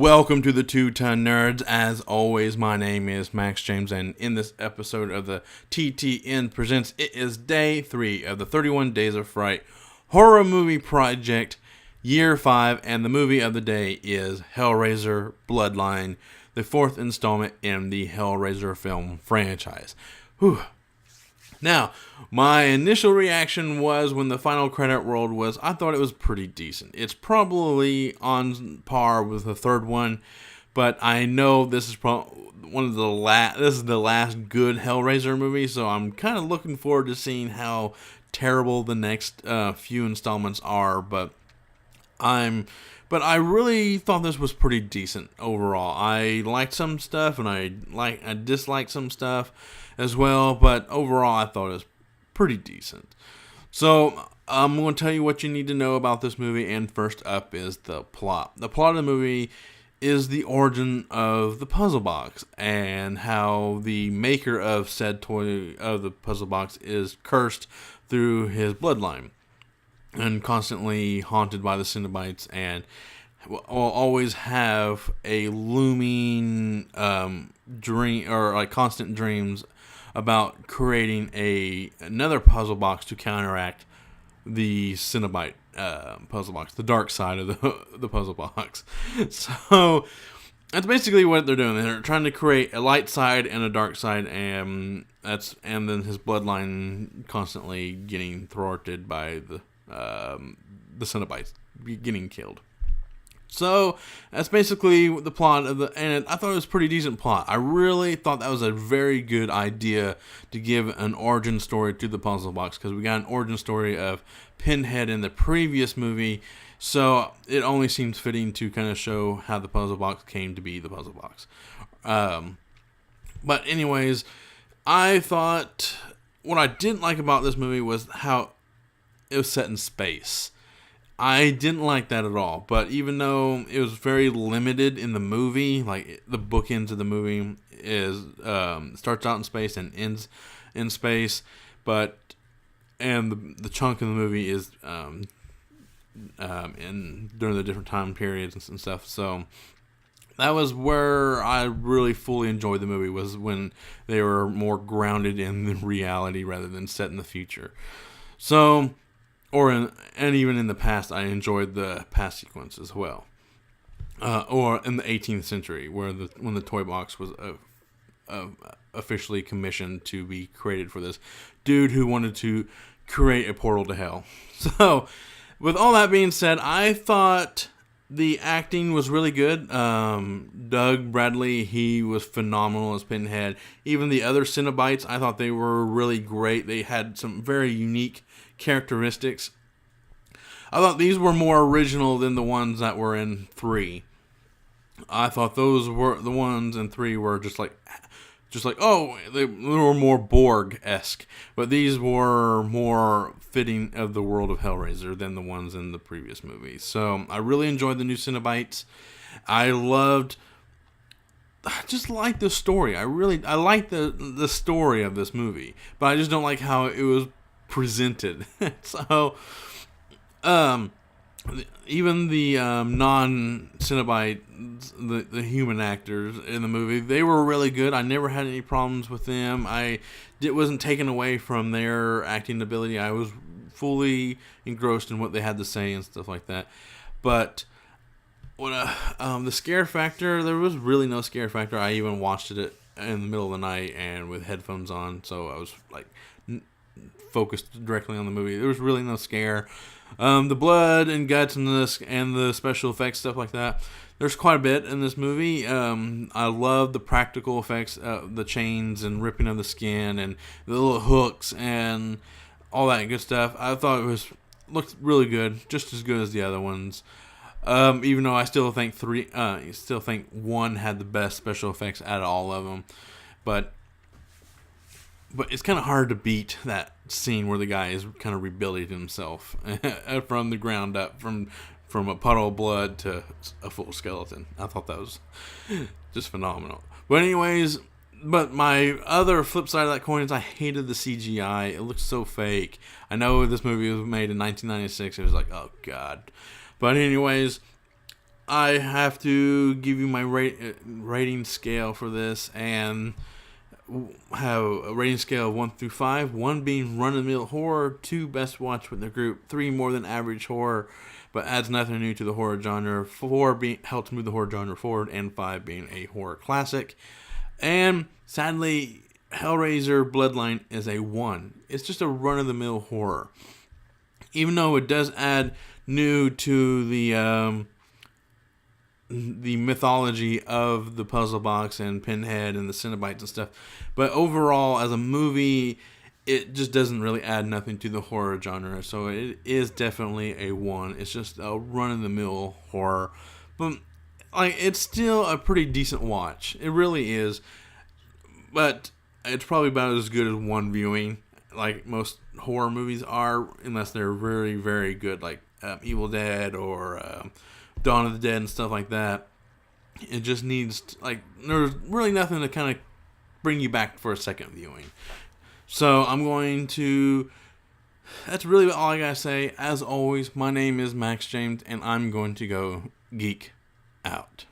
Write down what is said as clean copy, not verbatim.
Welcome to the Two-Ton Nerds. As always, my name is Max James, and in this episode of the TTN Presents, it is day 3 of the 31 Days of Fright horror movie project, year 5, and the movie of the day is Hellraiser Bloodline, the 4th installment in the Hellraiser film franchise. Whew. Now, my initial reaction was when the final credit rolled was, I thought it was pretty decent. It's probably on par with the third one, but I know this is this is the last good Hellraiser movie, so I'm kind of looking forward to seeing how terrible the next few installments are, but I really thought this was pretty decent overall. I liked some stuff and I disliked some stuff as well, but overall I thought it was pretty decent. So I'm going to tell you what you need to know about this movie, and first up is the plot. The plot of the movie is the origin of the puzzle box and how the maker of said toy of the puzzle box is cursed through his bloodline and constantly haunted by the Cenobites, and will always have a looming dream, or like constant dreams about creating another puzzle box to counteract the Cenobite puzzle box, the dark side of the puzzle box. So that's basically what they're doing. They're trying to create a light side and a dark side, and then his bloodline constantly getting thwarted by the Cenobites getting killed. So that's basically the plot of and I thought it was a pretty decent plot. I really thought that was a very good idea to give an origin story to the puzzle box, because we got an origin story of Pinhead in the previous movie, so it only seems fitting to kind of show how the puzzle box came to be the puzzle box. But anyways, I thought what I didn't like about this movie was how it was set in space. I didn't like that at all, but even though it was very limited in the movie, like the bookends of the movie starts out in space and ends in space, and the chunk of the movie is during the different time periods and stuff. So that was where I really fully enjoyed the movie, was when they were more grounded in the reality rather than set in the future. So, and even in the past, I enjoyed the past sequence as well. Or in the 18th century, when the toy box was officially commissioned to be created for this dude who wanted to create a portal to hell. So, with all that being said, I thought the acting was really good. Doug Bradley, he was phenomenal as Pinhead. Even the other Cenobites, I thought they were really great. They had some very unique characteristics. I thought these were more original than the ones that were in 3. I thought those were the ones in 3 were just like they were more Borg-esque, but these were more fitting of the world of Hellraiser than the ones in the previous movie. So I really enjoyed the new Cenobites. I just like the story. I like the story of this movie, but I just don't like how it was presented. So even the non-Cenobite, the human actors in the movie, they were really good. I never had any problems with them. It wasn't taken away from their acting ability. I was fully engrossed in what they had to say and stuff like that. But when the scare factor, there was really no scare factor. I even watched it in the middle of the night and with headphones on, so I was like focused directly on the movie. There was really no scare. The blood and guts and the special effects, stuff like that, there's quite a bit in this movie. I love the practical effects, the chains and ripping of the skin and the little hooks and all that good stuff. I thought it looked really good, just as good as the other ones. Even though I still think 1 had the best special effects out of all of them, but it's kind of hard to beat that scene where the guy is kind of rebuilding himself from the ground up, from a puddle of blood to a full skeleton. I thought that was just phenomenal. But anyways, my other flip side of that coin is I hated the CGI. It looked so fake. I know this movie was made in 1996. It was like, oh God. But anyways, I have to give you my rating scale for this, and have a rating scale of 1 through 5. 1 being run-of-the-mill horror, 2 best watch with the group, 3 more than average horror, but adds nothing new to the horror genre, 4 being helps move the horror genre forward, and 5 being a horror classic. And sadly, Hellraiser Bloodline is a 1. It's just a run-of-the-mill horror. Even though it does add new to the mythology of the puzzle box and Pinhead and the Cenobites and stuff. But overall, as a movie, it just doesn't really add nothing to the horror genre. So it is definitely a 1. It's just a run-of-the-mill horror. But it's still a pretty decent watch. It really is. But it's probably about as good as 1 viewing, like most horror movies are, unless they're very, very good, like Evil Dead or Dawn of the Dead and stuff like that. It just needs there's really nothing to kind of bring you back for a second viewing. So that's really all I gotta say. As always, my name is Max James, and I'm going to go geek out.